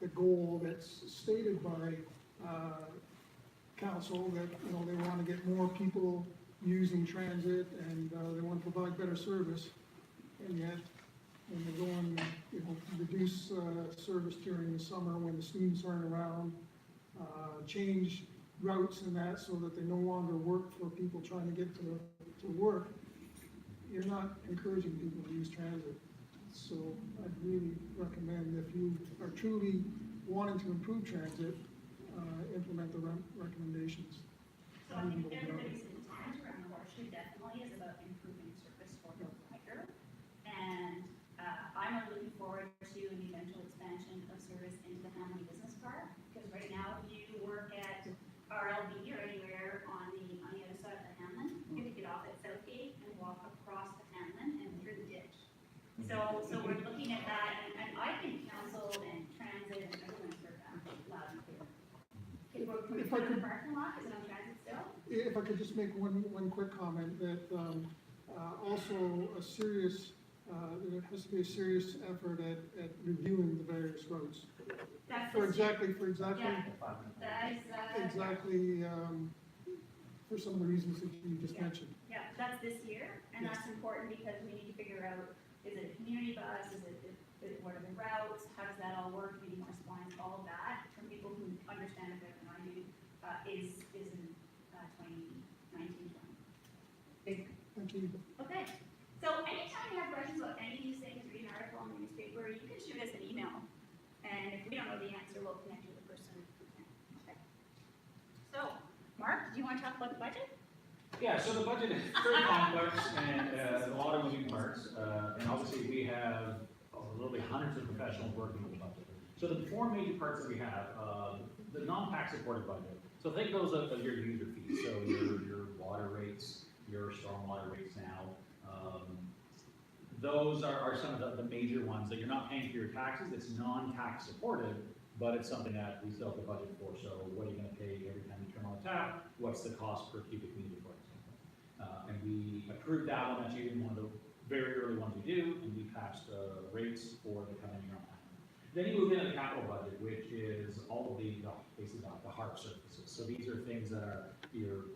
the goal that's stated by council that, you know, they want to get more people using transit and they want to provide better service. And yet, when they go and, you know, reduce service during the summer when the students aren't around, change routes and that so that they no longer work for people trying to get to work, you're not encouraging people to use transit. So I'd really recommend, if you are truly wanting to improve transit, implement the recommendations. So I think everybody's intent around the horseshoe definitely is about improving service for the rider. And I'm really looking forward to the eventual expansion of service into the Hamlin Business Park. Because right now, if you work at RLB or anywhere on the other side of the Hamlin, you have to get off at Southgate and walk across the Hamlin and through the ditch. So we're looking at that, and I think council and transit and everyone's heard that loud and clear. Okay, we're in the parking lot, is it on transit still? If I could just make one quick comment, that also a serious, there has to be a serious effort at reviewing the various roads. That's For this year. exactly, Yeah, that is, exactly, for some of the reasons that you just Yeah. mentioned. yeah, that's this year, and Yes. that's important because we need to figure out, is it a community bus, what are the routes, how does that all work, meeting response, all of that, from people who understand it better than I do, is in 2019, 20. Thank you. Okay, so anytime you have questions about any of these things, read an article in the newspaper, you can shoot us an email. And if we don't know the answer, we'll connect you with the person who can. Okay. So, Mark, do you want to talk about the budget? Yeah, so the budget is very complex and a lot of moving parts. And obviously we have literally hundreds of professionals working on the budget. So the four major parts that we have, the non-tax supported budget. So think those of your user fees. So your water rates, your stormwater rates now. Those are some of the major ones that you're not paying for your taxes. It's non-tax supported, but it's something that we still have to budget for. So what are you going to pay every time you turn on the tap? What's the cost per cubic meter, for example? And we approved that one. That's usually one of the very early ones we do, and we passed rates for the coming year on that. Then you move into the capital budget, which is all of basically the hard surfaces. So these are things that are your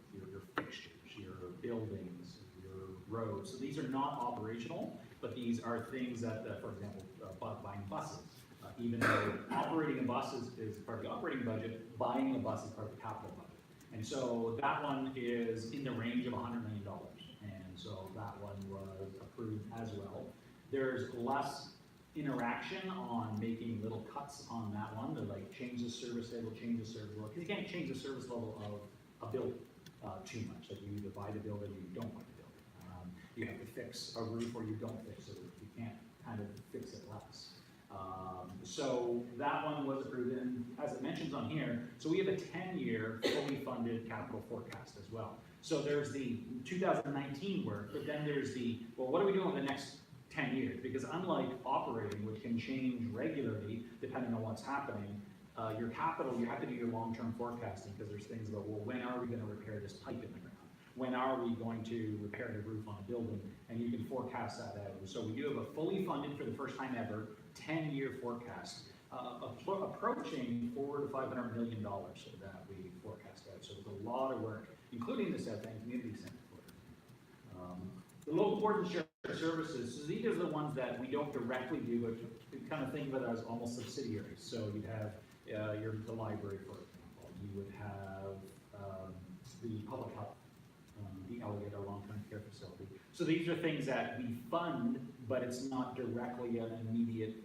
fixtures, your buildings, your roads. So these are not operational, but these are things that, for example, buying buses. Even though operating a bus is part of the operating budget, buying a bus is part of the capital budget. And so that one is in the range of $100 million. And so that one was approved as well. There's less interaction on making little cuts on that one. They're like, change the service level, change the service level. Because you can't change the service level of a building too much. Like you either buy the building or you don't buy the building. You have to fix a roof or you don't fix a roof. You can't kind of fix it less. So that one was approved, and as it mentions on here, so we have a 10-year fully funded capital forecast as well. So there's the 2019 work, but then there's the, well, what are we doing over the next 10 years? Because unlike operating, which can change regularly depending on what's happening, your capital, you have to do your long-term forecasting because there's things about, well, when are we going to repair this pipe in the ground? When are we going to repair the roof on a building? And you can forecast that out. So we do have a fully funded, for the first time ever, 10-year forecast, approaching $400 to $500 million that we forecast out. So it's a lot of work, including the South End Community Center. The local boards and shared services, so these are the ones that we don't directly do, but you kind of think of it as almost subsidiaries. So you'd have the library, for example. You would have the public health, the Alligator long-term care facility. So these are things that we fund, but it's not directly an immediate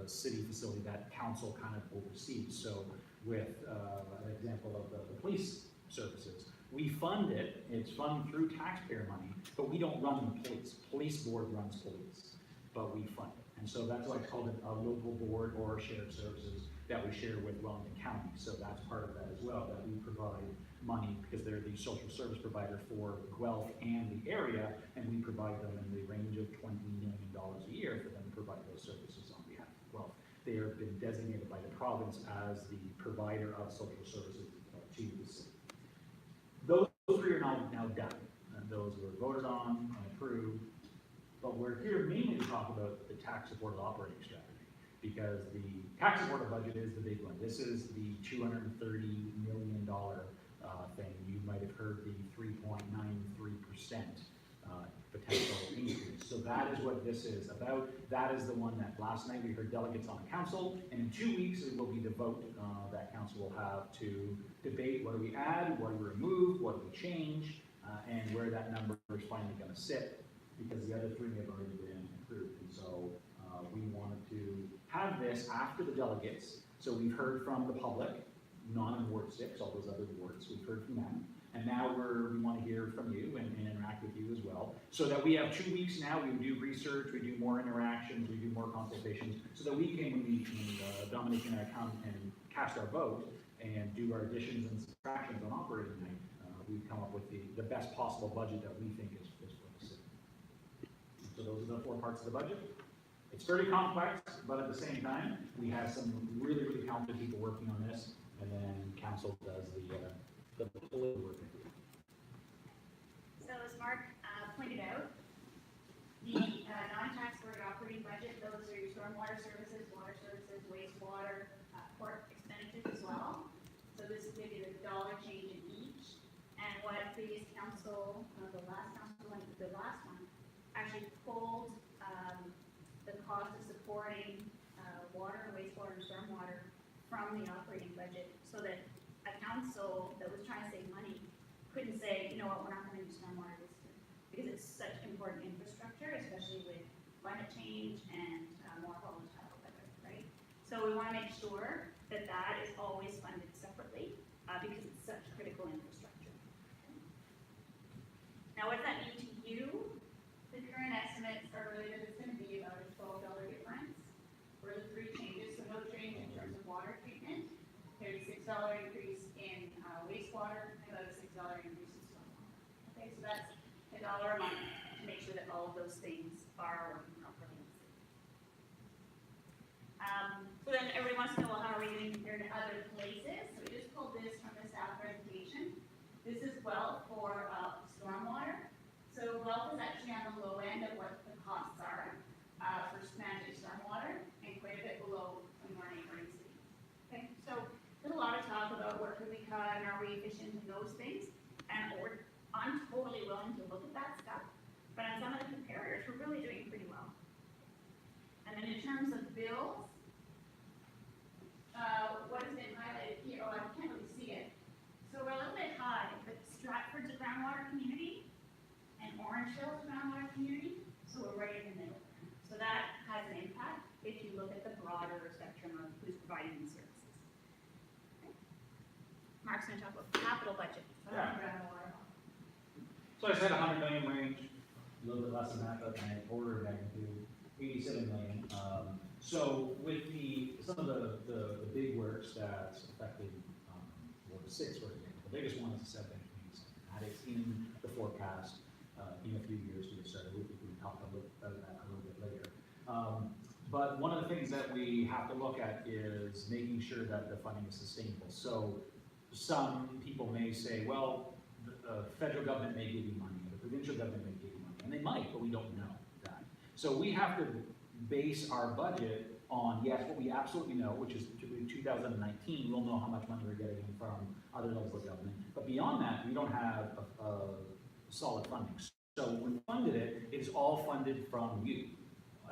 city facility that council kind of oversees. So with an example of the police services, we fund it, it's funded through taxpayer money, but we don't run the police. Police board runs police, but we fund it. And so that's why it's called a local board or shared services that we share with Wellington County. So that's part of that as well, that we provide money because they're the social service provider for Guelph and the area, and we provide them in the range of $20 million a year for them to provide those services on behalf of Guelph. They have been designated by the province as the provider of social services to the city. Those three are now done, and those were voted on and approved, but we're here mainly to talk about the tax supported operating strategy. because the tax supported budget is the big one. This is the $230 million thing. You might have heard the 3.93% potential increase. So that is what this is about. That is the one that last night we heard delegates on council, and in 2 weeks it will be the vote that council will have to debate what do we add, what do we remove, what do we change, and where that number is finally going to sit, because the other three have already been approved. And so we wanted to have this after the delegates. So we've heard from the public, not in Ward 6, all those other wards, we've heard from them. And now we want to hear from you and interact with you as well. So that we have 2 weeks now, we do research, we do more interactions, we do more consultations, so that we can, when Dominique and I come and cast our vote and do our additions and subtractions on operating night, we've come up with the best possible budget that we think is for the city. So those are the 4 parts of the budget. It's very complex, but at the same time, we have some really, really talented people working on this, and then council does the work. So as Mark pointed out, the non-tax supported operating budget, those are your stormwater services, water services, wastewater, court expenditures as well. So this will give you the dollar change in each. And what previous council, the last one, actually pulled the cost of supporting water, wastewater, and stormwater from the operating budget, so that a council that was trying to save money couldn't say, you know what, we're not going to do stormwater this year, because it's such important infrastructure, especially with climate change and more volatile weather, right? So we want to make sure that that is always funded separately, because it's such critical infrastructure. Now, what does that mean to you? The current estimates are really that it's going to be about a $12 difference for the 3 changes, so no change in terms of water treatment. There's a $6 increase in wastewater, and about a $6 increase in stormwater. Okay, so that's $1 a month to make sure that all of those things are working properly in the city. So then everybody wants to know, well, how are we doing compared to other places? So we just pulled this from the staff presentation. This is Guelph for stormwater. So Guelph is actually on the low end of what the costs are for managing stormwater, and quite a bit below some of our neighboring cities. Okay, so there's a lot of talk about where could we cut and are we efficient in those things, and I'm totally willing to look at that stuff, but on some of the comparators, we're really doing pretty well. And then in terms of bills, what has been highlighted here, I can't really see it. So we're a little bit high, but Stratford's a groundwater community, and Orange Hill's a groundwater community, so we're right in the middle. So that has an impact if you look at the broader spectrum of who's providing these services. Okay. Mark's going to talk about capital budget. Yeah. So I said 100 million range, a little bit less than that, but an order of magnitude, 87 million. So with some of the big works that's affected Ward 6, for example, the biggest one is the South End Community Center. That is in the forecast in a few years to get started. We can talk a little about that a little bit later. But one of the things that we have to look at is making sure that the funding is sustainable. So some people may say, well, the federal government may give you money, or the provincial government may give you money, and they might, but we don't know that. So we have to base our budget on, yes, what we absolutely know, which is 2019, we'll know how much money we're getting from other levels of government. But beyond that, we don't have a solid funding. So when we funded it, it is all funded from you.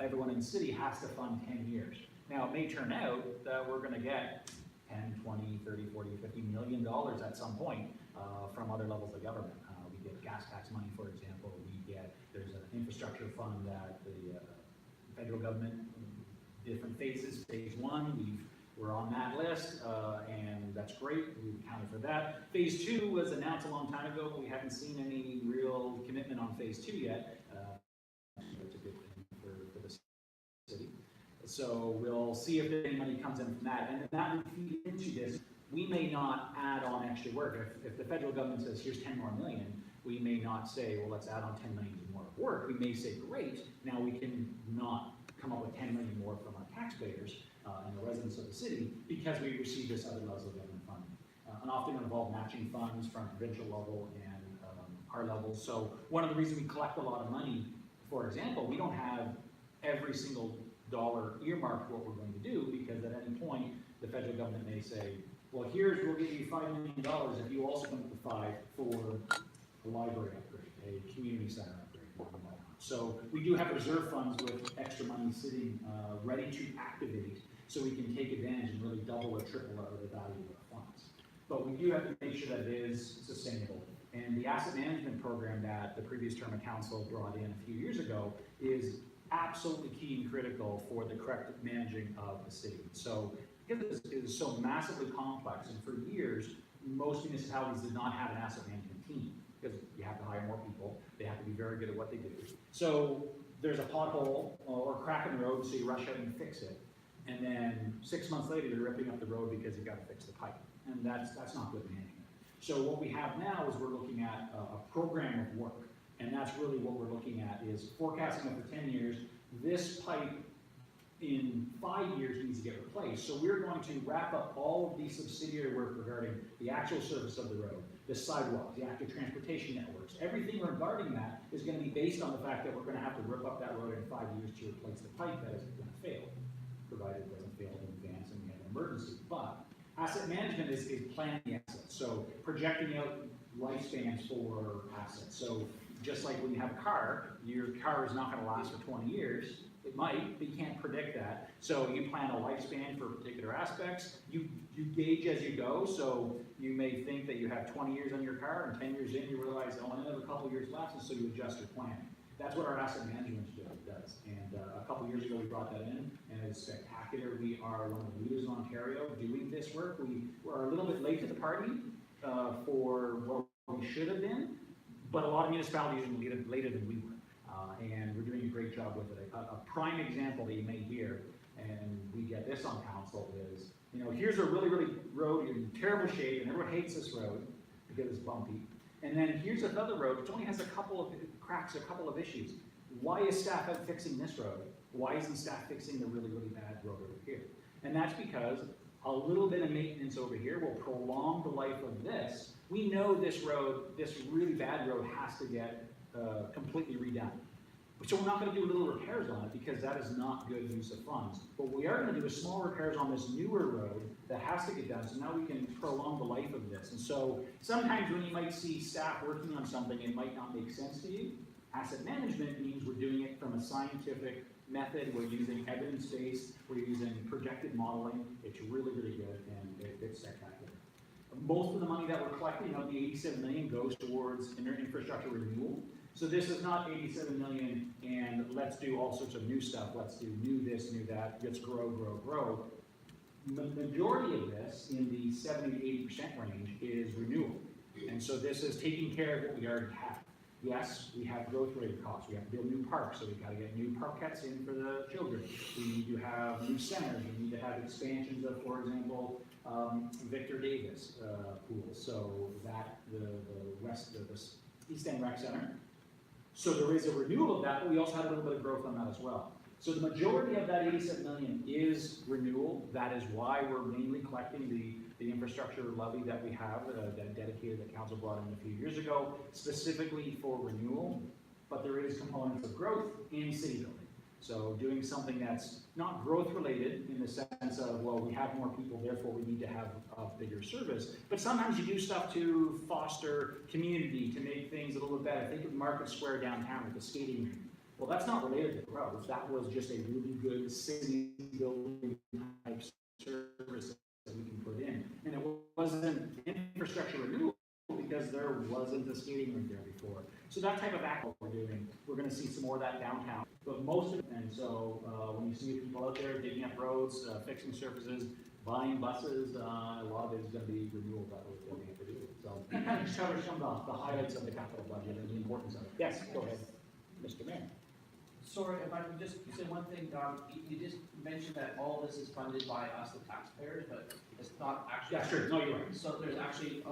Everyone in the city has to fund 10 years. Now, it may turn out that we're going to get 10, 20, 30, 40, 50 million dollars at some point from other levels of government. We get gas tax money, for example. There's an infrastructure fund that the federal government, different phases. Phase 1, we're on that list, and that's great. We've accounted for that. Phase 2 was announced a long time ago, but we haven't seen any real commitment on Phase 2 yet. It's a good thing for the city. So we'll see if any money comes in from that, and then that would feed into this. We may not add on extra work. If the federal government says, here's 10 more million, we may not say, well, let's add on 10 million more work. We may say, great, now we can not come up with 10 million more from our taxpayers and the residents of the city because we receive this other levels of government funding. And often involve matching funds from provincial level and our levels. So one of the reasons we collect a lot of money, for example, we don't have every single dollar earmarked for what we're going to do, because at any point, the federal government may say, well, we'll give you $5 million if you also come up with 5 for a library upgrade, a community center upgrade, and whatnot. So we do have reserve funds with extra money sitting, ready to activate, so we can take advantage and really double or triple out of the value of our funds. But we do have to make sure that it is sustainable. And the asset management program that the previous term of council brought in a few years ago is absolutely key and critical for the correct managing of the city. So because it is so massively complex, and for years, most municipalities did not have an asset management team, because you have to hire more people, they have to be very good at what they do. So there's a pothole or a crack in the road, so you rush out and fix it. And then 6 months later, you're ripping up the road because you've got to fix the pipe. And that's not good management. So what we have now is we're looking at a program of work. And that's really what we're looking at, is forecasting over 10 years, this pipe in 5 years needs to get replaced. So we're going to wrap up all of the subsidiary work regarding the actual surface of the road, the sidewalks, the active transportation networks. Everything regarding that is going to be based on the fact that we're going to have to rip up that road in 5 years to replace the pipe that is going to fail, provided it doesn't fail in advance and we have an emergency. But asset management is planning the assets, so projecting out lifespans for assets. So just like when you have a car, your car is not going to last for 20 years. It might, but you can't predict that. So you plan a lifespan for particular aspects. You gauge as you go. So you may think that you have 20 years on your car, and 10 years in you realize, oh, another couple of years left, and so you adjust your plan. That's what our asset management does. And a couple of years ago we brought that in, and it's spectacular. We are one of the leaders in Ontario doing this work. We were a little bit late to the party for what we should have been, but a lot of municipalities are later than we were. And we're doing a great job with it. A prime example that you may hear, and we get this on council, is, here's a really, really road in terrible shape, and everyone hates this road because it's bumpy. And then here's another road which only has a couple of cracks, a couple of issues. Why is staff out fixing this road? Why isn't staff fixing the really, really bad road over here? And that's because a little bit of maintenance over here will prolong the life of this. We know this road, this really bad road, has to get completely redone. So we're not going to do little repairs on it, because that is not good use of funds. But we are going to do a small repairs on this newer road that has to get done, so now we can prolong the life of this. And so sometimes when you might see staff working on something, it might not make sense to you. Asset management means we're doing it from a scientific method. We're using evidence-based, we're using projected modeling. It's really, really good, and it's spectacular. Most of the money that we're collecting, the 87 million, goes towards infrastructure renewal. So this is not 87 million and let's do all sorts of new stuff. Let's do new this, new that. Let's grow, grow, grow. The majority of this, in the 70 to 80% range, is renewal. And so this is taking care of what we already have. Yes, we have growth-related costs. We have to build new parks, so we've got to get new parkettes in for the children. We need to have new centers. We need to have expansions of, for example, Victor Davis pool. So that the East End Rec Center. So there is a renewal of that, but we also had a little bit of growth on that as well. So the majority of that 87 million is renewal. That is why we're mainly collecting the infrastructure levy that we have, that dedicated, that council brought in a few years ago, specifically for renewal. But there is components of growth in city building. So doing something that's not growth related in the sense of, well, we have more people, therefore we need to have a bigger service. But sometimes you do stuff to foster community, to make things a little bit better. Think of Market Square downtown with the skating rink. Well, that's not related to growth. That was just a really good city building type service that we can put in. And it wasn't infrastructure renewal because there wasn't a skating rink there before. So that type of act what we're doing, we're going to see some more of that downtown. But most of it, and so when you see people out there digging up roads, fixing surfaces, buying buses, a lot of it is going to be renewal that we have to do. So that kind of just covers some of the highlights of the capital budget and the importance of it. Yes, go ahead, Mr. Mayor. Sorry, if I could just say one thing, you just mentioned that all this is funded by us, the taxpayers, but it's not actually. Yeah, sure. No, you're right. So there's actually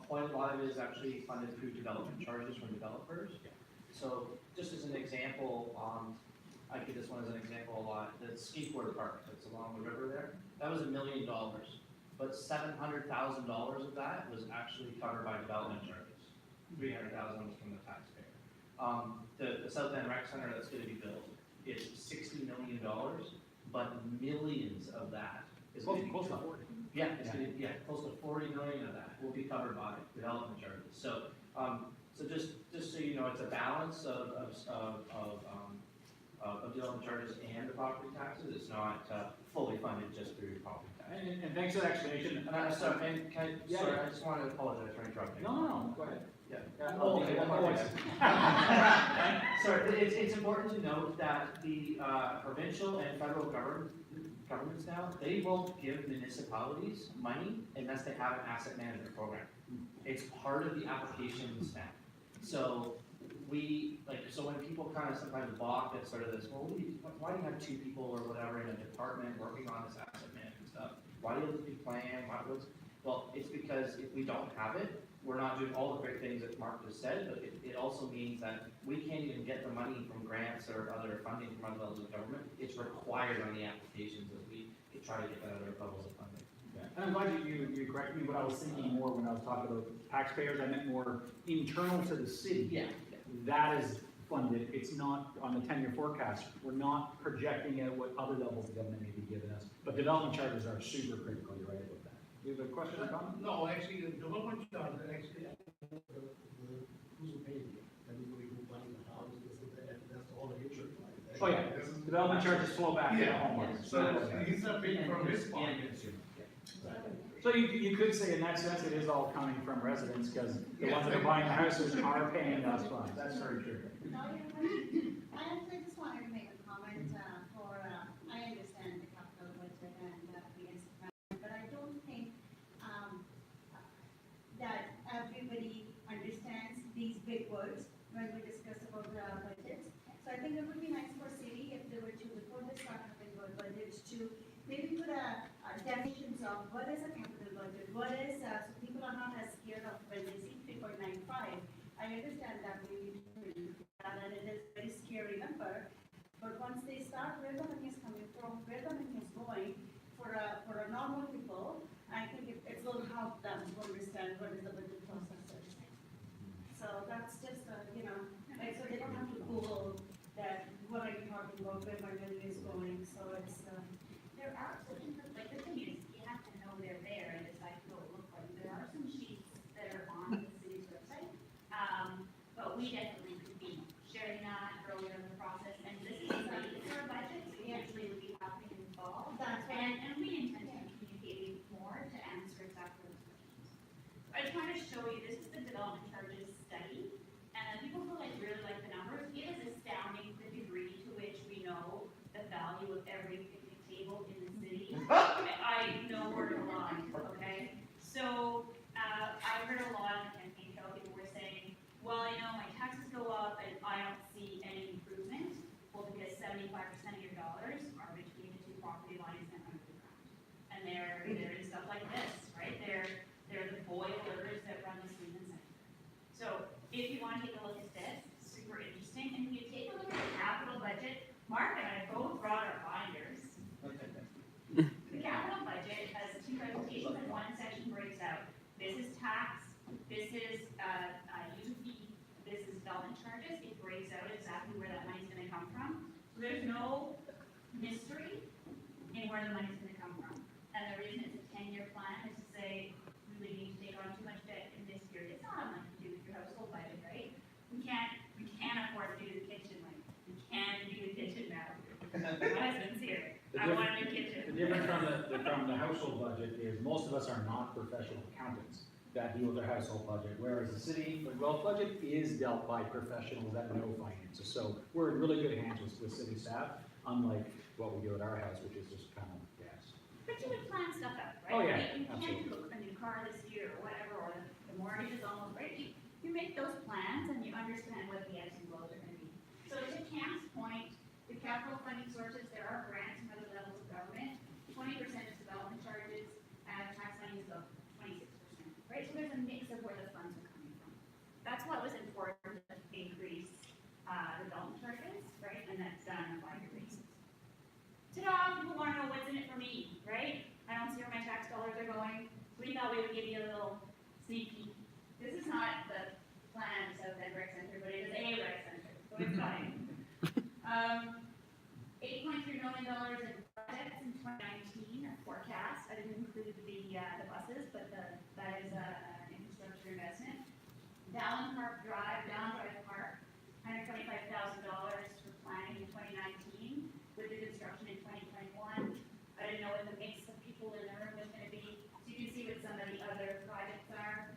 quite a lot of it is actually funded through development charges from developers. Yeah. So just as an example, I give this one as an example a lot. The skateboard park that's along the river there, that was $1 million, but $700,000 of that was actually covered by development charges. $300,000 was from the taxpayer. The South End Rec Center that's going to be built is $60 million, but millions of that is Close, gonna be. close to 40. Yeah, it's gonna, yeah, close to 40 million of that will be covered by development charges. So, so just so you know, it's a balance of development charges and the property taxes. It's not fully funded just through property tax. And thanks for the explanation. And I'm sorry, and can I, Yeah, sorry, yeah. I just want to apologize for interrupting. No, go ahead. Yeah. Oh, okay, one more thing. Sorry, it's important to note that the provincial and federal governments now, they won't give municipalities money unless they have an asset management program. It's part of the applications now. So so when people kind of sometimes balk at sort of this, well, why do you have 2 people or whatever in a department working on this asset management stuff? Why do you have this big plan? Well, it's because if we don't have it, we're not doing all the great things that Mark just said, but it also means that we can't even get the money from grants or other funding from other levels of government. It's required on the applications that we try to get that other levels of funding. And I'm glad you corrected me. What I was thinking more when I was talking about taxpayers, I meant more internal to the city. Yeah. That is funded. It's not on the 10-year forecast. We're not projecting out what other levels of government may be giving us. But development charges are super critical. You're right about that. You have a question or comment? No, actually, the development charge, actually, who's paying it? Everybody who buys the house, that's all the insurance. Oh, yeah. Development charges flow back to the Yeah, homeowners. so he's not paying from his pocket. So you could say in that sense, it is all coming from residents, because the ones that are buying the houses are paying us funds. That's very true. I actually just wanted to make a comment, I understand the capital budget and the institution, but I don't think, that everybody understands these big words when we discuss about the budgets. So I think it would be nice for city if they were to, before they start having good budgets, to maybe put a definitions of what is a capital budget, what is, so people are not as scared of when they see 3.95. I understand that we need to do that, and it is a very scary number, but once they start where the money is coming from, where the money is going, for a normal people, I think it will help them to understand what is the budget process is. So that's just, like, so they don't have to Google that, what are you talking about, where my money is going, so it's, There are some, like the thing is, you have to know they're there and decide what it looks like. There are some sheets that are on the city's website, but we definitely could be sharing that earlier in the process. And this is our budget, so usually would be happening in the fall. that's what And we intend to communicate more to answer exactly those questions. I just wanted to show you, this is the development charges study, and people who really like the numbers, it is astounding the degree to which we know the value of every picnic table in the city. I know where to lie, okay? So, I heard a lot in the campaign trail, people were saying, well, my taxes go up and I don't see any improvement. Well, because 75% of your dollars are between the 2 property lines and under the ground. And they're in stuff like this, right? They're the boilers that run the Sweden Center. So, if you want to take a look at this, super interesting. And if you take a look at the capital budget, Mark and I both brought our binders. The capital budget has 2 presentations, and one section breaks out. This is tax, this is user fee, this is development charges. It breaks out exactly where that money's gonna come from. So there's no mystery in where the money's gonna come from. And the reason it's a 10-year plan is to say, we really need to take on too much debt in this year. It's not nothing to do with your household budget, right? We can't afford to do the kitchen, like, we can do the kitchen now. My husband's here. I want a new kitchen. The difference from the household budget is most of us are not professional accountants that deal with their household budget, whereas the city, the Guelph budget is dealt by professionals that know finances. So we're in really good hands with city staff, unlike what we do at our house, which is just kind of gas. But you would plan stuff out, right? Oh, yeah, You can't absolutely. do a new car this year or whatever, or the mortgage is almost ready. You make those plans and you understand what the ebbs and flows are gonna be. So to Cam's point, the capital funding sources, there are grants from other levels of government. 20% is development charges, and tax money is about 26%, right? So there's a mix of where the funds are coming from. That's what was important to increase, development charges, right? And that's done on a 5-year basis. Ta-da, people wanna know what's in it for me, right? I don't see where my tax dollars are going. We thought we would give you a little sneak peek. This is not the plan of South End Rec Center, but it is a rec center, so it's fine. $8.3 million in 2019 forecast. I didn't include the buses, but that is an infrastructure investment. Down Drive Park, $125,000 for planning in 2019 with the construction in 2021. I didn't know what the mix of people in the room was going to be. So you can see what some of the other projects are.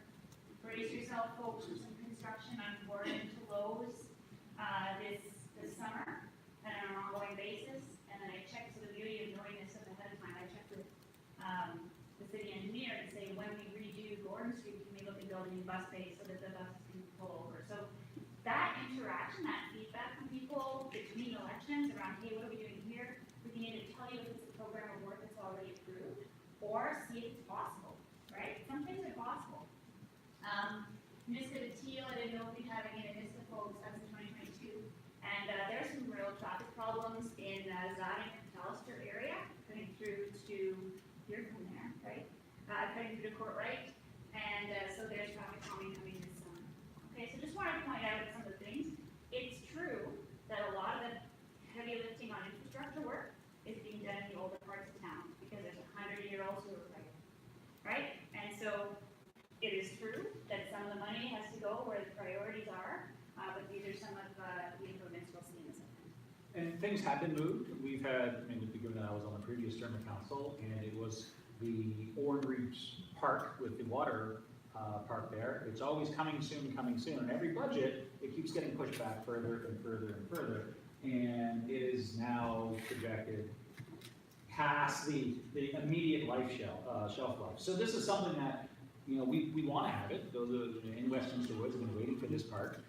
Brace yourself, folks, for some construction on board into Lowe's this summer and on an ongoing basis. And then I checked, so the beauty of knowing this ahead of time, I checked with the city engineer to say when we redo Gordon Street, can we look at building new bus bays so that the buses can pull over. So that interaction, that feedback from people between elections around, hey, what are we doing here? We can either tell you if it's a program of work that's already approved or see if it's possible, right? Some things are possible. Municipal Teal, I didn't know if we had any municipal folks, that's in 2022. And there's some real traffic problems in Zadig and Pallister area, coming through to here from there, right? Coming through to Courtright. And so there's traffic calming coming this summer. Okay, so just wanted to point out some of the things. It's true that a lot of the heavy lifting on infrastructure work is being done in the older parts of town because there's a 100-year-old sewer pipe, right? And so it is true that some of the money has to go where the priorities are, but these are some of the improvements we'll see in the second. And things have been moved. We've had, I mean, given that I was on the previous term of council, and it was the Orange Park with the water park there. It's always coming soon, and every budget, it keeps getting pushed back further and further and further. And it is now projected past the immediate shelf life. So this is something that, you know, we want to have it. Those are in Westminster Woods have been waiting for this park,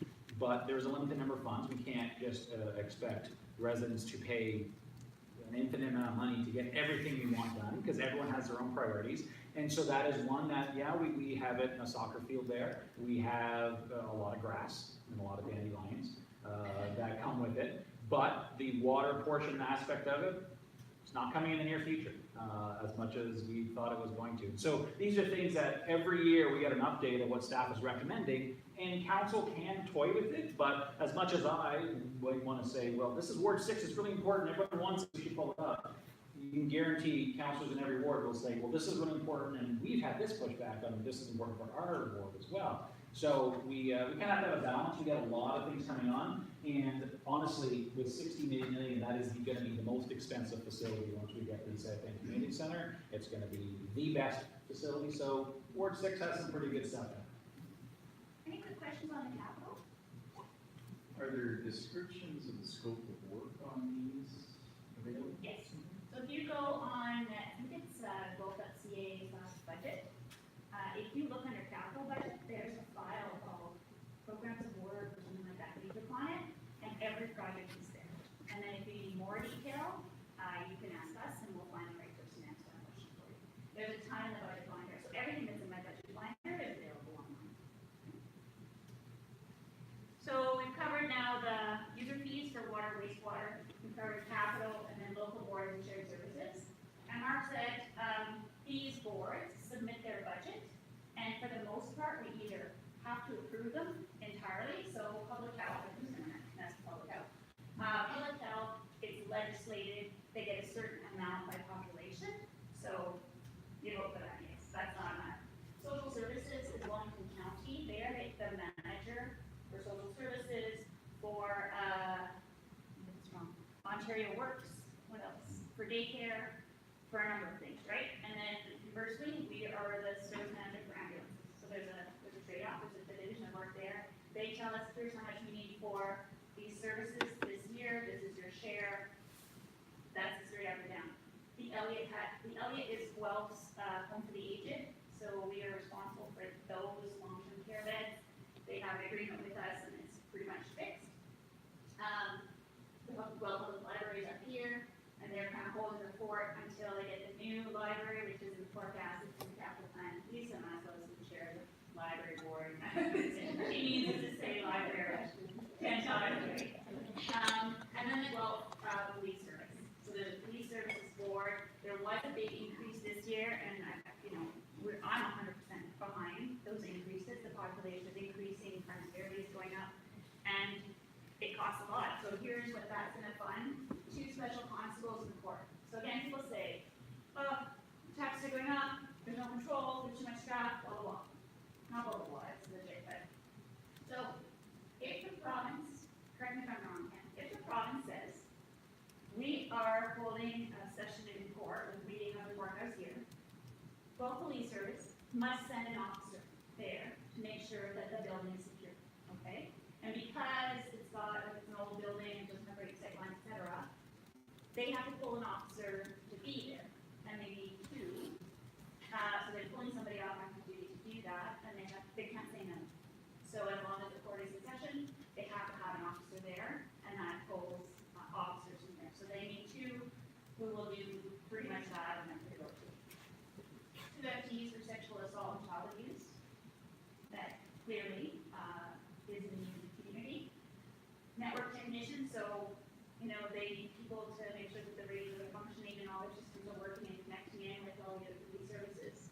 but there's a limited number of funds. We can't just expect residents to pay an infinite amount of money to get everything we want done, because everyone has their own priorities. And so that is one that, yeah, we have it in a soccer field there. We have a lot of grass and a lot of dandelions that come with it. But the water portion aspect of it, it's not coming in the near future as much as we thought it was going to. So these are things that every year we get an update of what staff is recommending, and council can toy with it, but as much as I would want to say, well, this is Ward 6, it's really important, everyone wants it, we should pull it up. You can guarantee councillors in every ward will say, well, this is really important, and we've had this pushback on it, this is important for our ward as well. So we kind of have to have a balance. We got a lot of things coming on, and honestly, with $60 million, that is going to be the most expensive facility once we get this community center. It's going to be the best facility. So Ward 6 has some pretty good stuff in. Any quick questions on the capital? Are there descriptions of the scope of work on these available? Yes. So if you go on, I think it's Guelph.ca/budget. If you look under capital budget, there's a file called programs of work or something like that. You click on it, and every project is there. And then if you need more detail, you can ask us, and we'll find the right person to answer that question for you. There's a ton in the budget binder, so everything that's in my budget binder is available online. So we've covered now the user fees for water, wastewater. We've covered capital, and then local boards and shared services. And Mark said these boards submit their budget. And for the most part, we either have to approve them entirely, so public health, that's public health. Public health, it's legislated, they get a certain amount by population, so you vote for that, yes, that's not a matter. Social services is Wellington County, they are the manager for social services, for, what's wrong, Ontario Works, what else? For daycare, for a number of things, right? And then conversely, we are the service manager for ambulances. So there's a trade-off, there's a division of work there. They tell us here's how much we need for these services this year, this is your share. That's the straight up and down. The Elliott is Guelph's home for the aged, so we are responsible for those long-term care beds. They have an agreement with us, and it's pretty much fixed. The Guelph Public Library is up here, and they're kind of holding the fort until they get the new library, which is in the forecast, it's in the capital plan. Lisa Maslow is the chair of the library board. She needs us to say library 10 times, right? And then the Guelph police service. So the police services board, there was a big increase this year, and I'm 100% behind those increases. The population is increasing, prosperity is going up, and it costs a lot. So here's what that's going to fund: 2 special constables in court. So again, people say, oh, there's too much staff, blah, blah, blah. Not blah, blah, blah, it's legit, but. So, if the province, correct me if I'm wrong, Ken, if the province says, we are holding a session in court, with meeting of the courthouse here, Guelph Police Service must send an officer there to make sure that the building is secure, okay? And because it's an old building, it doesn't have great sight lines, et cetera, they have to pull an officer to be there, and maybe two. So they're pulling somebody off active duty to do that, and they can't say no. So as long as the court is in session, they have to have an officer there, and that pulls officers in there. So they need two who will do pretty much that, and then they go to. Two FTEs for sexual assault and child abuse, that clearly is in the community. Network technicians, so, they need people to make sure that the radios are functioning and all their systems are working and connecting in with all the other police services.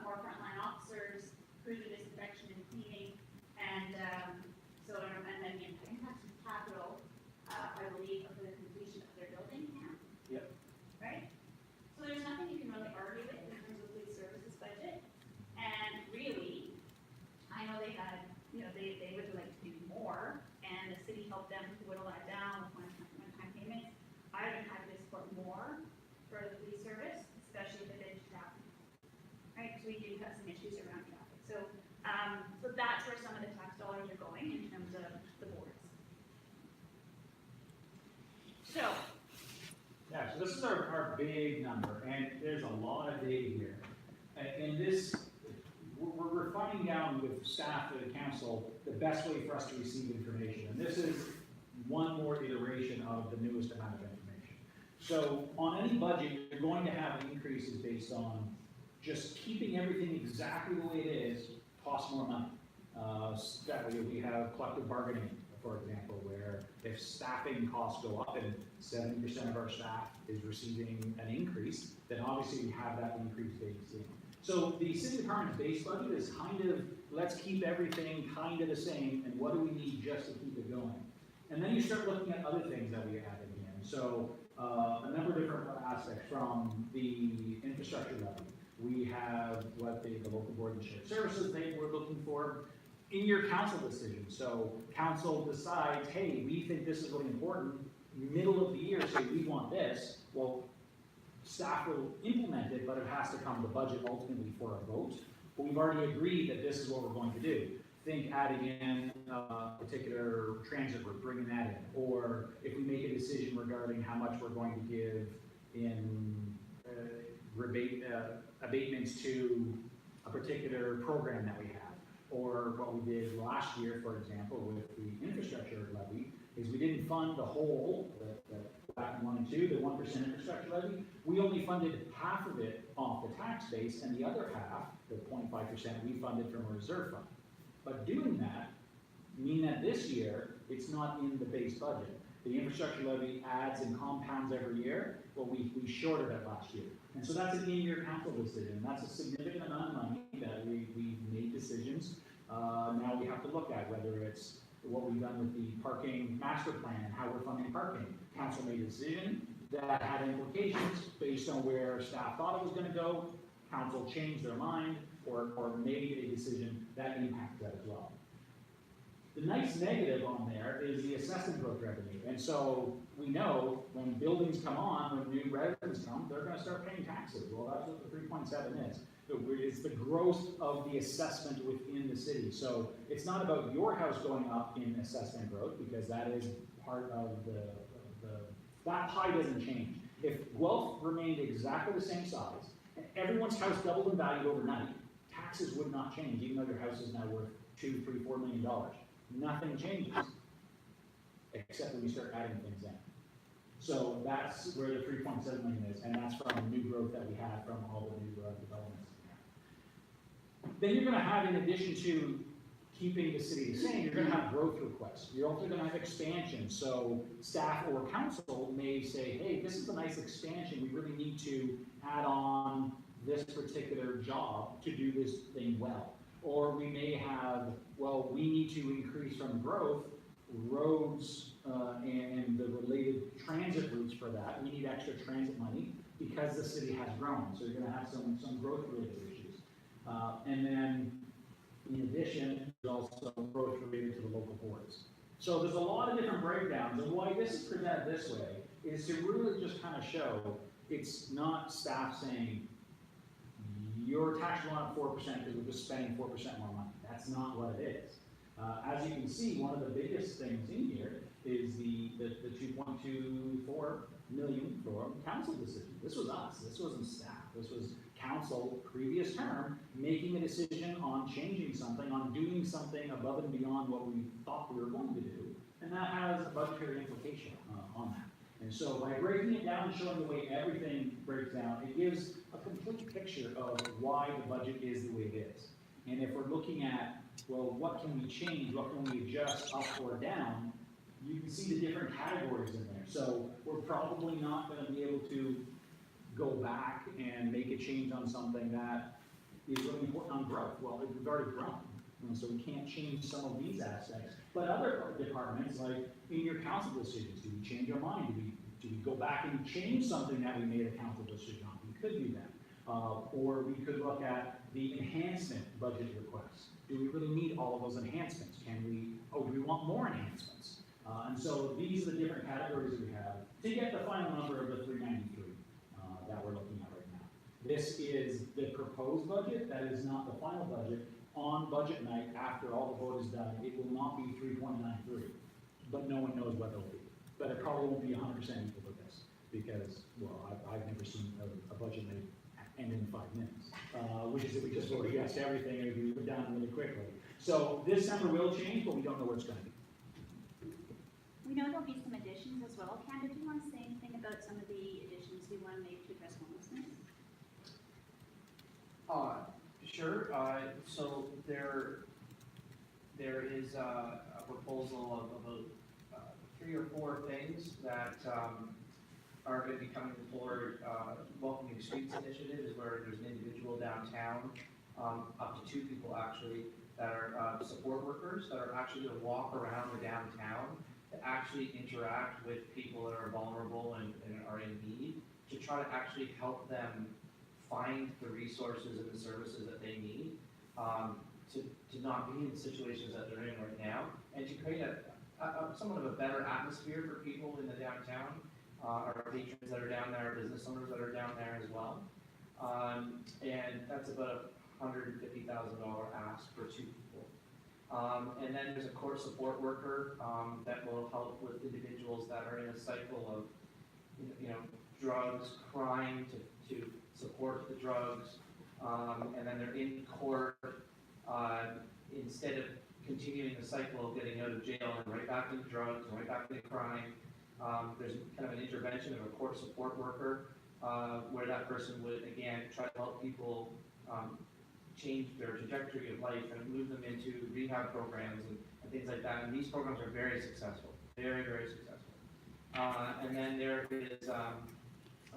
More frontline officers, cruiser disinfection and cleaning, and then the impact of capital, I believe, for the completion of their building. Yep. Right? So there's nothing you can really argue with in terms of police services budget, and really, I know they had, they would like to do more, and the city helped them to whittle that down with one-time payments. I would have to support more for the police service, especially if it is traffic. Right, because we do have some issues around traffic. So that's where some of the tax dollars are going in terms of the boards. So, Yeah, so this is our big number, and there's a lot of data here. And this, we're finding out with staff at the council the best way for us to receive information. And this is one more iteration of the newest amount of information. So on any budget, you're going to have increases based on just keeping everything exactly the way it is, costs more money. That way we have collective bargaining, for example, where if staffing costs go up and 70% of our staff is receiving an increase, then obviously we have that increase baked in. So the city department's base budget is kind of, let's keep everything kind of the same, and what do we need just to keep it going? And then you start looking at other things that we add in here. So a number of different aspects from the infrastructure levy. We have what the local board and shared services they were looking for in your council decision. So council decides, hey, we think this is really important. Middle of the year, say we want this. Well, staff will implement it, but it has to come to budget ultimately for a vote. But we've already agreed that this is what we're going to do. Think adding in a particular transit route, bringing that in. Or if we make a decision regarding how much we're going to give in abatements to a particular program that we have. Or what we did last year, for example, with the infrastructure levy, is we didn't fund the whole, back 1 and 2, the 1% infrastructure levy. We only funded half of it off the tax base, and the other half, the 0.5%, we funded from a reserve fund. But doing that mean that this year, it's not in the base budget. The infrastructure levy adds and compounds every year. Well, we shorted it last year. And so that's an in-year council decision. That's a significant amount of money that we made decisions. Now we have to look at whether it's what we've done with the parking master plan and how we're funding parking. Council made a decision that had implications based on where staff thought it was going to go. Council changed their mind or made a decision that impacted that as well. The nice negative on there is the assessment growth revenue. And so we know when buildings come on, when new residents come, they're going to start paying taxes. Well, that's what the 3.7 is. It's the growth of the assessment within the city. So it's not about your house going up in assessment growth, because that is part of that pie doesn't change. If Guelph remained exactly the same size, and everyone's house doubled in value overnight, taxes would not change, even though your house is now worth $2, $3, $4 million. Nothing changes, except when we start adding things in. So that's where the 3.7 million is, and that's from new growth that we have from all the new developments. Then you're going to have, in addition to keeping the city the same, you're going to have growth requests. You're also going to have expansion. So staff or council may say, hey, this is a nice expansion. We really need to add on this particular job to do this thing well. Or we may have, well, we need to increase from growth, roads and the related transit routes for that. We need extra transit money because the city has grown. So you're going to have some growth related issues. And then, in addition, there's also growth related to the local boards. So there's a lot of different breakdowns, and why this is presented this way is to really just kind of show it's not staff saying, your tax will up 4% because we're just spending 4% more money. That's not what it is. As you can see, one of the biggest things in here is the 2.24 million for council decision. This was us, this wasn't staff, this was council previous term making a decision on changing something, on doing something above and beyond what we thought we were going to do, and that has a budgetary implication on that. And so by breaking it down and showing the way everything breaks down, it gives a complete picture of why the budget is the way it is. And if we're looking at, well, what can we change, what can we adjust up or down, you can see the different categories in there. So we're probably not going to be able to go back and make a change on something that is really important on growth. Well, we've already grown, and so we can't change some of these aspects. But other departments, like in your council decisions, do we change our mind? Do we go back and change something that we made a council decision on? We could do that. Or we could look at the enhancement budget requests. Do we really need all of those enhancements? Do we want more enhancements? And so these are the different categories that we have to get the final number of the 393 that we're looking at right now. This is the proposed budget. That is not the final budget. On budget night, after all the vote is done, it will not be 3.93, but no one knows what it'll be. But it probably won't be 100% equal to this because, well, I've never seen a budget night end in 5 minutes, which is if we just voted yes to everything and we were done really quickly. So this number will change, but we don't know what it's going to be. We know there'll be some additions as well. Cam, did you want to say anything about some of the additions we want to make to address homelessness? Sure. So there is a proposal of about 3 or 4 things that are going to be coming forward. Welcoming Streets Initiative is where there's an individual downtown, up to 2 people actually, that are support workers that are actually going to walk around the downtown to actually interact with people that are vulnerable and are in need, to try to actually help them find the resources and the services that they need, to not be in the situations that they're in right now, and to create a somewhat of a better atmosphere for people in the downtown, our patrons that are down there, our business owners that are down there as well. And that's about a $150,000 ask for 2 people. And then there's a court support worker that will help with individuals that are in a cycle of, drugs, crime, to support the drugs, and then they're in court, instead of continuing the cycle of getting out of jail and right back into drugs and right back into crime. There's kind of an intervention of a court support worker, where that person would, again, try to help people change their trajectory of life and move them into rehab programs and things like that. And these programs are very successful, very, very successful. And then there is a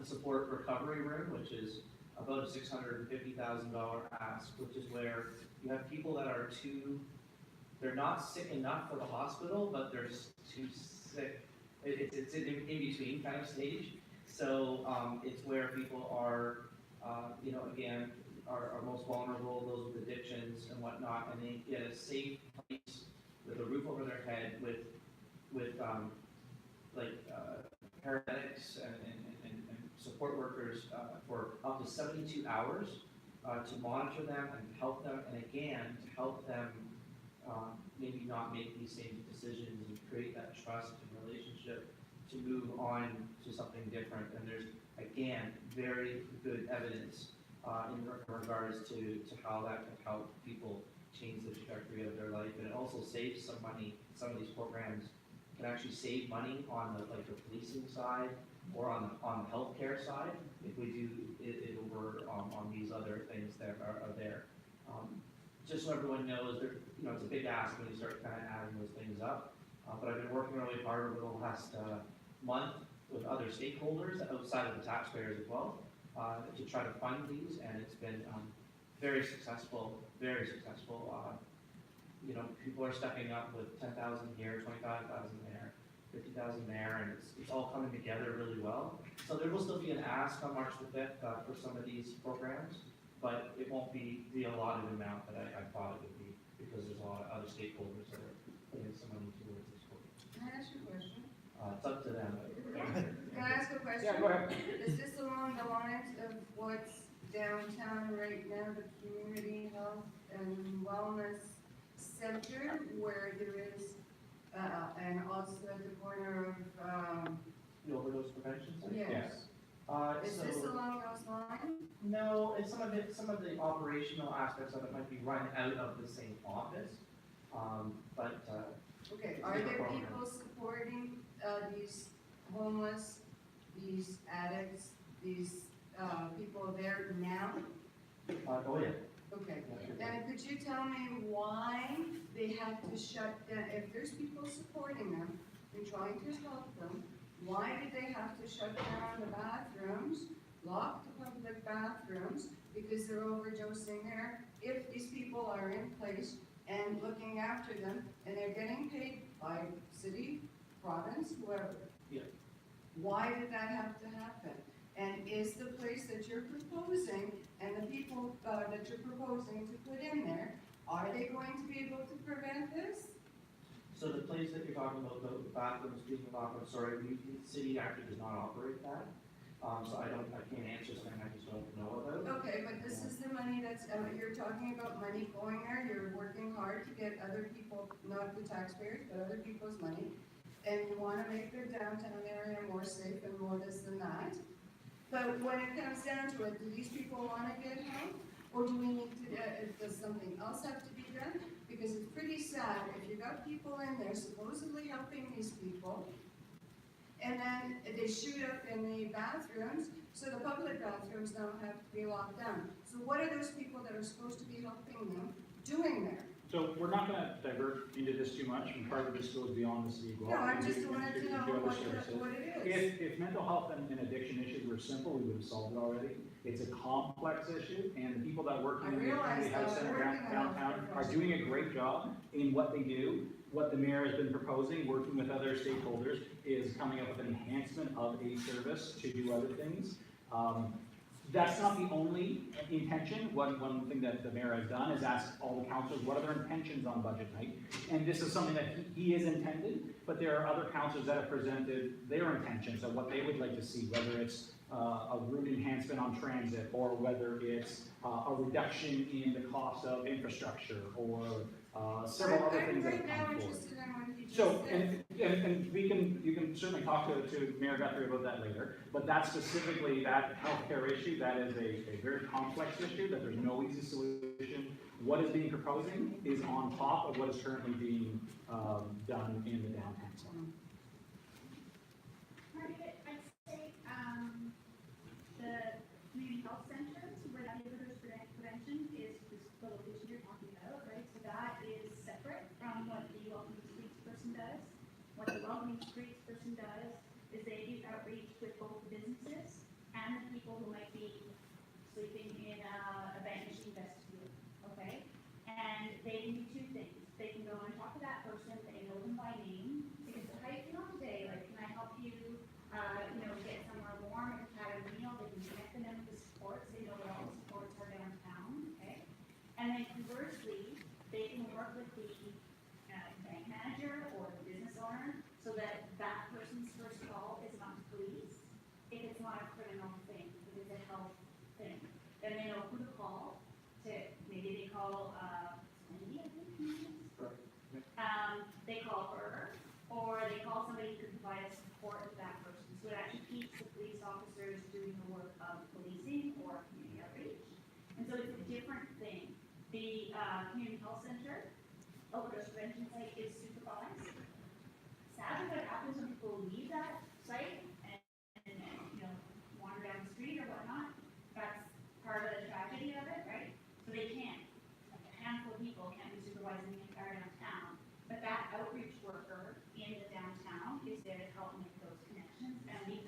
support recovery room, which is about a $650,000 ask, which is where you have people that are they're not sick enough for the hospital, but they're too sick. It's in between kind of stage. So it's where people are, again, are most vulnerable, those with addictions and whatnot, and they get a safe place with a roof over their head, with paramedics and support workers for up to 72 hours to monitor them and help them, and again, to help them maybe not make these same decisions and create that trust and relationship to move on to something different. And there's, again, very good evidence in regards to how that can help people change the trajectory of their life. And it also saves some money. Some of these programs can actually save money on the policing side or on the healthcare side if we do it over on these other things that are there. Just so everyone knows, it's a big ask when you start kind of adding those things up. But I've been working really hard over the last month with other stakeholders outside of the taxpayers as well to try to fund these, and it's been very successful, very successful. People are stepping up with 10,000 here, 25,000 there, 50,000 there, and it's all coming together really well. So there will still be an ask on March the 5th for some of these programs, but it won't be the allotted amount that I thought it would be, because there's a lot of other stakeholders that are putting some money towards this program. Can I ask you a question? It's up to them. Can I ask a question? Yeah, go ahead. Is this along the lines of what's downtown right now, the community health and wellness center, where there is, and also at the corner of, The overdose prevention center? yes. Is So- this along those lines? No, and some of the operational aspects of it might be run out of the same office, but, Okay, It's are in the there program. people supporting, these homeless, these addicts, these, people there now? oh yeah. Okay, Yeah. and could you tell me why they have to shut down, if there's people supporting them and trying to help them, why did they have to shut down the bathrooms, lock the public bathrooms, because they're overdosing there? If these people are in place and looking after them, and they're getting paid by city, province, whoever. Yeah. Why did that have to happen? And is the place that you're proposing, and the people, that you're proposing to put in there, are they going to be able to prevent this? So the place that you're talking about, the bathrooms being locked, I'm sorry, the city actually does not operate that. So I can't answer something I just don't know about. Okay, but this is the money that's, you're talking about money going there, you're working hard to get other people, not the taxpayers, but other people's money, and you wanna make the downtown area more safe and more this and that. But when it comes down to it, do these people wanna get help? Or do we need to, does something else have to be done? Because it's pretty sad if you got people in there supposedly helping these people, and then they shoot up in the bathrooms, so the public bathrooms now have to be locked down. So what are those people that are supposed to be helping them doing there? So we're not gonna divert into this too much, and part of this goes beyond the city of Guelph. No, I We just do- wanted we to do know other what services. it is. If mental health and addiction issues were simple, we would have solved it already. It's a complex issue, and the people that work I in the realize community health that, center working on downtown health are doing a great job in what they do. What the mayor has been proposing, working with other stakeholders, is coming up with an enhancement of a service to do other things. That's not the only intention. One thing that the mayor has done is ask all the councils, what are their intentions on budget night? And this is something that he is intended, but there are other councils that have presented their intentions of what they would like to see, whether it's a route enhancement on transit, or whether it's a reduction in the cost of infrastructure, or several other things that have I'm right now come forward. interested in what you just So, said. and you can certainly talk to Mayor Guthrie about that later, but that specifically, that healthcare issue, that is a very complex issue, that there's no easy solution. What is being proposing is on top of what is currently being, done in the downtown zone. Margaret, I'd say, the community health center, where that overdose prevention is the location you're talking about, right? So that is separate from what the Welcoming Streets person does. What the Welcoming Streets person does is they do outreach with both the businesses and the people who might be sleeping in a bank machine vestibule, okay? And they can do two things. They can go and talk to that person, they know them by name, they can say, how you feeling today? Like, can I help you, get somewhere warm, if you've had a meal, they can connect them with the supports, they know what all the supports are downtown, okay? And then conversely, they can work with the bank manager or the business owner, so that that person's first call is not to police, if it's not a criminal thing, if it's a health thing. Then they know who to call, maybe they call, Wendy, I think her name is. They call her, or they call somebody who can provide support to that person. So it actually keeps the police officers doing the work of policing or community outreach. And so it's a different thing. The community health center, overdose prevention site is supervised. Sadly, what happens when people leave that site and wander down the street or whatnot, that's part of the tragedy of it, right? So they can't, like a handful of people can't be supervising the entire downtown. But that outreach worker in the downtown is there to help make those connections. And we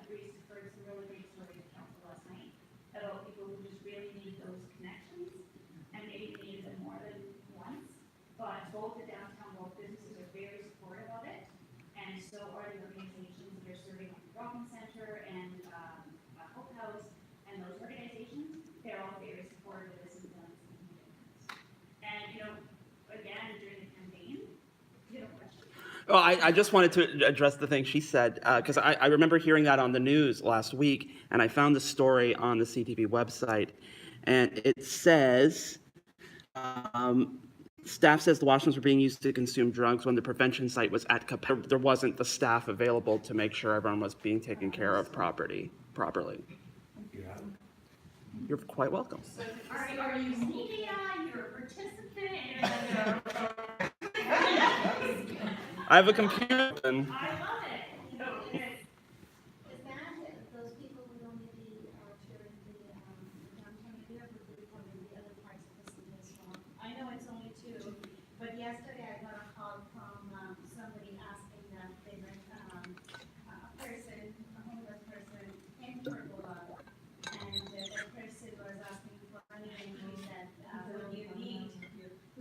heard some really great stories at council last night about people who just really need those connections, and maybe they needed them more than once. But both the downtown, both businesses are very supportive of it, and so are the organizations that are Well, I just wanted to address the thing she said, because I remember hearing that on the news last week, and I found the story on the CTV website, and it says, staff says the washrooms were being used to consume drugs when the prevention site was at capacity. There wasn't the staff available to make sure everyone was being taken care of properly. You're quite welcome. Are you media, you're a participant, I have a computer and I love it. So, Is that those people would only be out here in the downtown area, would be probably the other parts of the city as well? I know it's only two, but yesterday I got a call from somebody asking that they were a homeless person in Pergola, and that person was asking for money and he said, what do you need?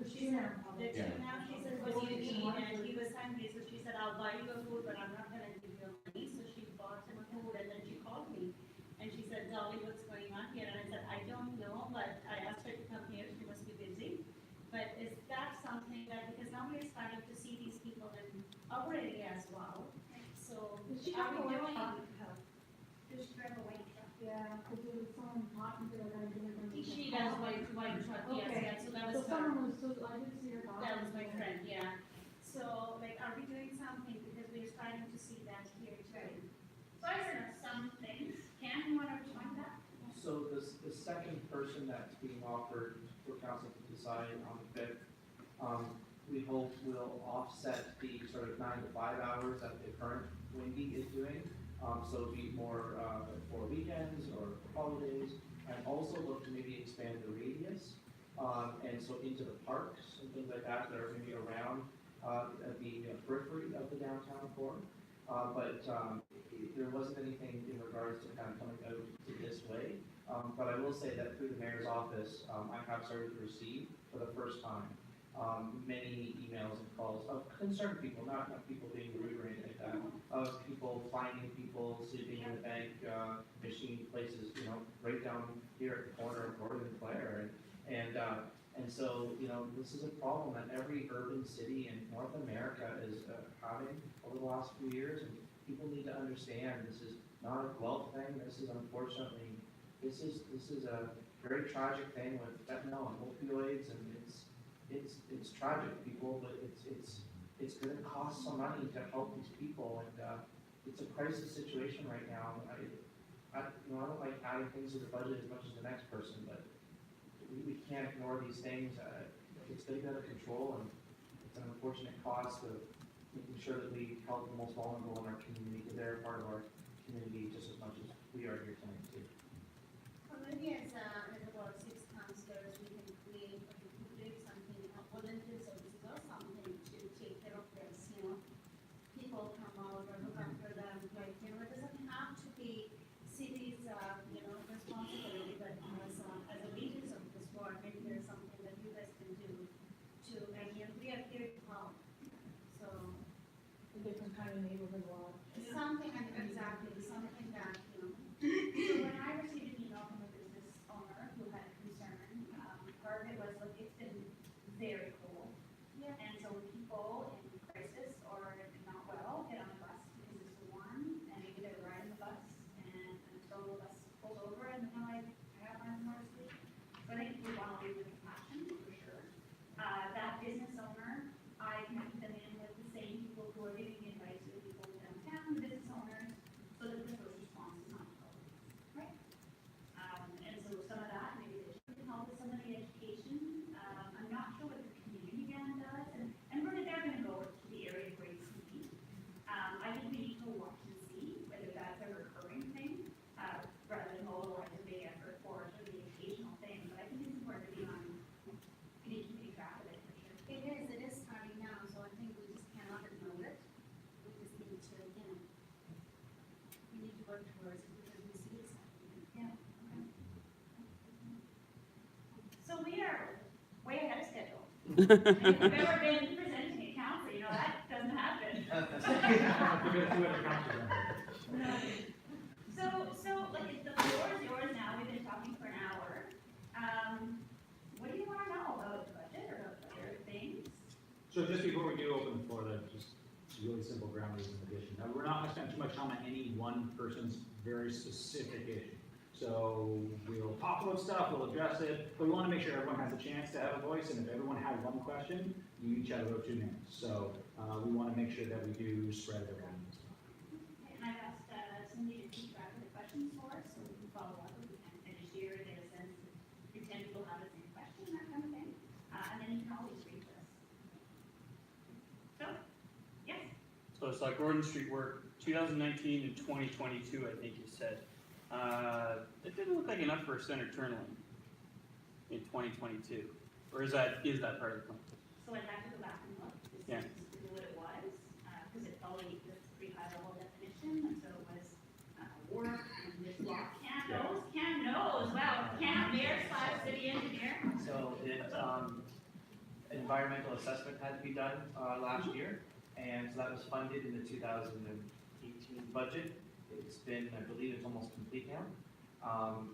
She said, the two now, she said, what do you need? And he was hungry, so she said, I'll buy you a food, but I'm not gonna give you money. So she bought him food and then she called me. And she said, Dolly, what's going on here? And I said, I don't know, but I asked her to come here, she must be busy. But is that something that, because now we're starting to see these people in our area as well. So Does she are have we a doing? white Does she drive a white truck? Yeah, because there was someone talking to her that I didn't remember. She does white truck, yes, Okay. yeah, so that So was her. someone was, so I didn't see her talking. That was my friend, yeah. So, like, are we doing something, because we're starting to see that here too? So I sent up some things. Cam, you wanna respond to that? So the second person that's being offered for council to decide on the 5th, we hope will offset the sort of 9 to 5 hours that the current Windy is doing. So it'll be more for weekends or holidays, and also look to maybe expand the radius. And so into the parks and things like that are maybe around the periphery of the downtown core. But there wasn't anything in regards to kind of coming out to this way. But I will say that through the mayor's office, I have started to receive for the first time many emails and calls of concerned people, not people being rude or anything like that, of people finding people sleeping in the bank machine places, right down here at the corner of Gordon and Clare. And so, this is a problem that every urban city in North America is having over the last few years, and people need to understand this is not a Guelph thing. This is unfortunately, this is a very tragic thing with fentanyl and opioids, and it's tragic, people, but it's going to cost some money to help these people, and it's a crisis situation right now. I don't like adding things to the budget as much as the next person, but we can't ignore these things. It's going to get out of control, and it's an unfortunate cost of making sure that we help the most vulnerable in our community, because they're part of our community just as much as we are here tonight too. Well, maybe as about 6 councillors, we can create something, volunteer services or something to take care of this, people come out or look after them, like, it doesn't have to be cities, responsibility, but as a leaders of this world, maybe there's something that you guys can do to, and we are here to help, so. A different kind of neighborhood watch. Something, exactly, something that, So when I received an email from a business owner who had a concern, part of it was, look, it's been very cold. Yeah. And so when people in crisis or not well get on a bus because it's warm, and maybe they're riding the bus, and until the bus pulls over, and they're like, I have my more sleep. So I think we want to lead with compassion, for sure. That business owner, I connected them in with the same people who are giving the advice to the people downtown, the business owners, so that the first response is not cold. Right. And so some of that, maybe they can help with some of the education. I'm not sure what the community band does, and really they're gonna go to the area where it's needed. I think we need to watch and see whether that's a recurring thing, rather than mobilize a big effort for sort of the occasional thing, but I think it's important to be on, we need to keep track of it for sure. it is starting now, so I think we just cannot ignore it. We just need to, we need to work towards it because we see it's happening. Yeah. So we are way ahead of schedule. If you've ever been presenting at council, that doesn't happen. So like the floor is yours now. We've been talking for an hour. What do you want to know about the budget or about other things? So just before we do open the floor, then, just really simple ground rules in addition. Now, we're not gonna spend too much time on any one person's very specific issue. So we'll talk about stuff, we'll address it, but we wanna make sure everyone has a chance to have a voice, and if everyone had one question, you each have about 2 minutes. So, we wanna make sure that we do spread it around. And I've asked Cindy to keep track of the questions for us, so we can follow up if we can finish here, get a sense if 10 people have the same question, that kind of thing. And then you can always read this. So, yes? So it's like Gordon Street work, 2019 and 2022, I think you said. It didn't look like enough for a center turn lane in 2022, or is that part of the plan? So I'd have to go back and look to see Yeah. specifically what it was, because it probably was a pretty high level definition, and so it was work and this block. Cam knows, wow, Cam, mayor/city engineer. So environmental assessment had to be done last year, and so that was funded in the 2018 budget. It's been, I believe it's almost complete now.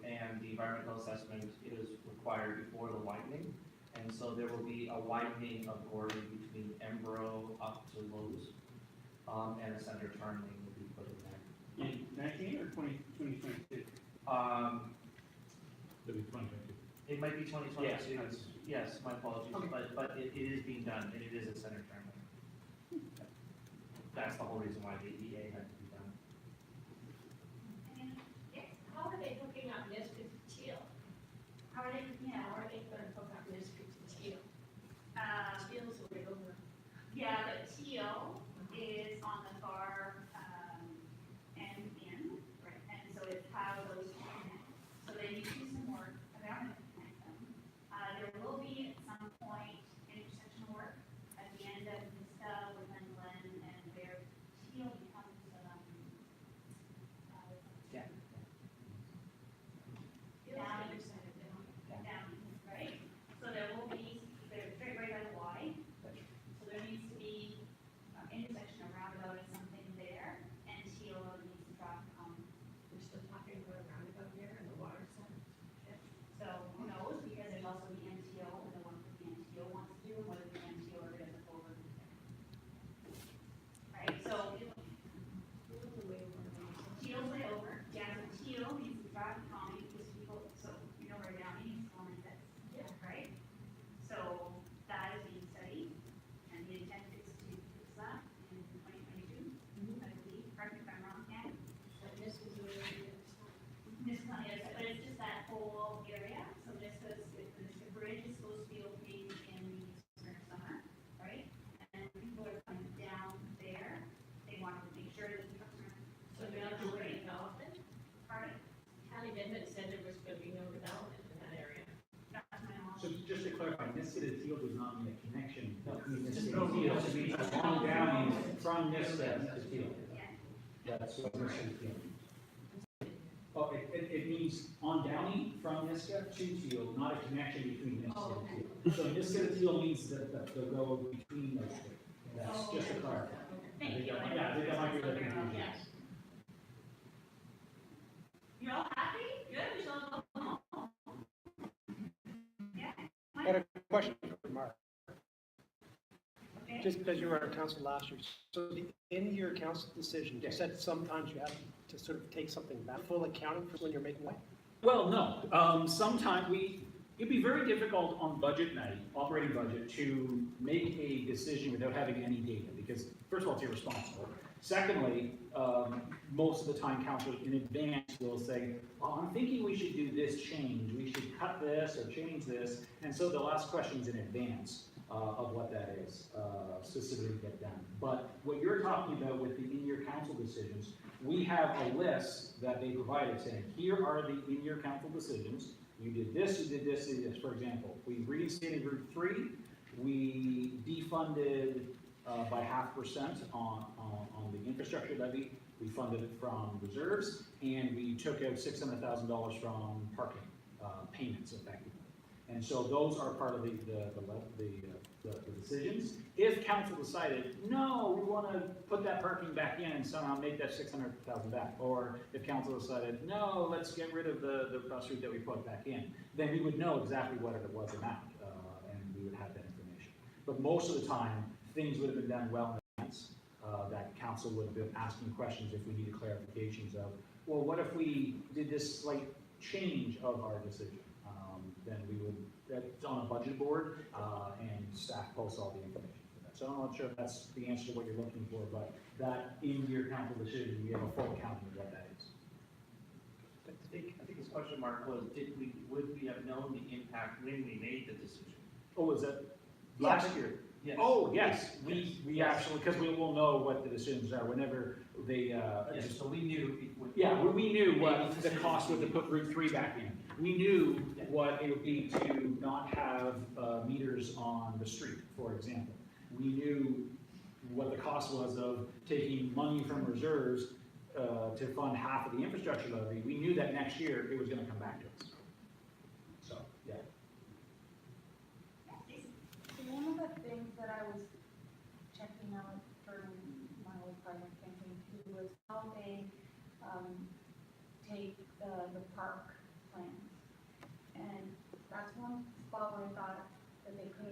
And the environmental assessment is required before the widening. And so there will be a widening of Gordon between Embro up to Lowe's, and a center turn lane will be put in there. In 19 or 2022? It'll be 2022. It might be 2022. Yeah. Yes, my apologies, Okay. but it is being done, and it is a center turn lane. That's the whole reason why the EA had to be done. And, yes, How are they hooking up Niska to Teal? how are they, How are they gonna hook up Niska to Teal? uh, Teal's way over. yeah, but teal is on the far, end in, right, and so it's how those two connect. So they need to do some work around it to connect them. There will be at some point intersection work at the end of Vista, Woodland Glen, and where teal becomes, Yeah. down, right? So there will be, they're right by the Y. So there needs to be intersection, a roundabout or something there, and teal needs to drop, We're still talking about a roundabout there and the water center. so who knows, because there's also the MTO, and the one that the MTO wants to do, and whether the MTO are gonna go over there. Right, so Teal's the way over. teal's way over, yeah, so teal needs to drop economy, because people, so you know where down needs to go in this, Yeah. right? So that is being studied, and the intent is to fix that in 2022, I believe, correct me if I'm wrong, Ann? But Niska's the way over. This one is, but it's just that whole area, so this was, the bridge is supposed to be opening in the spring or summer, right? And people are coming down there, they want to make sure that the trucks are. So you're not doing any development? Pardon? County Midland said there was gonna be no development in that area. That's my knowledge. So just to clarify, Niska to Teal does not mean a connection between Niska Just to no Teal, deal. it means a long down from Niska to Teal. Yeah. That's what Niska to Teal. Oh, it means on Downey from Niska to Teal, not a connection between Niska and Teal. So Niska to Teal means the road between those two. That's just to clarify. I Thank think you. that- Yeah, I think that might be the confusion. Yeah. You're all happy? Good, we shall go home. Yeah. I had a question for Mark, Okay. just because you were on council last year. So in your council decision, you said sometimes you have to sort of take something back, full accounting for when you're making money? Well, no, sometimes it'd be very difficult on budget night, operating budget, to make a decision without having any data, because first of all, it's irresponsible. Secondly, most of the time, council in advance will say, well, I'm thinking we should do this change, we should cut this or change this, and so they'll ask questions in advance of what that is, specifically to get done. But what you're talking about with the in-year council decisions, we have a list that they provided saying, here are the in-year council decisions. You did this, you did this, you did this. For example, we reinstated Route 3, we defunded by 0.5% on the infrastructure levy, we funded it from reserves, and we took out $600,000 from parking payments effectively. And so those are part of the decisions. If council decided, no, we want to put that parking back in and somehow make that 600,000 back, or if council decided, no, let's get rid of the bus route that we put back in, then we would know exactly what it was amount, and we would have that information. But most of the time, things would have been done well in advance, that council would have been asking questions if we needed clarifications of, well, what if we did this slight change of our decision? Then we would, that's on a budget board, and staff posts all the information for that. So I'm not sure if that's the answer to what you're looking for, but that in your council decision, we have a full accounting of what that is. I think his question mark was, would we have known the impact when we made the decision? Oh, was that last year? Yes. Oh, yes, we Yes. actually, because we will know what the decisions are whenever they, Yes, so we knew. yeah, we knew what the cost was to put Route 3 back in. We knew what it would be to not have meters on the street, for example. We knew what the cost was of taking money from reserves to fund half of the infrastructure levy. We knew that next year it was gonna come back to us. So, yeah. One of the things that I was checking out for my old project campaign too was how they, take the park plans. And that's one spot where I thought that they could have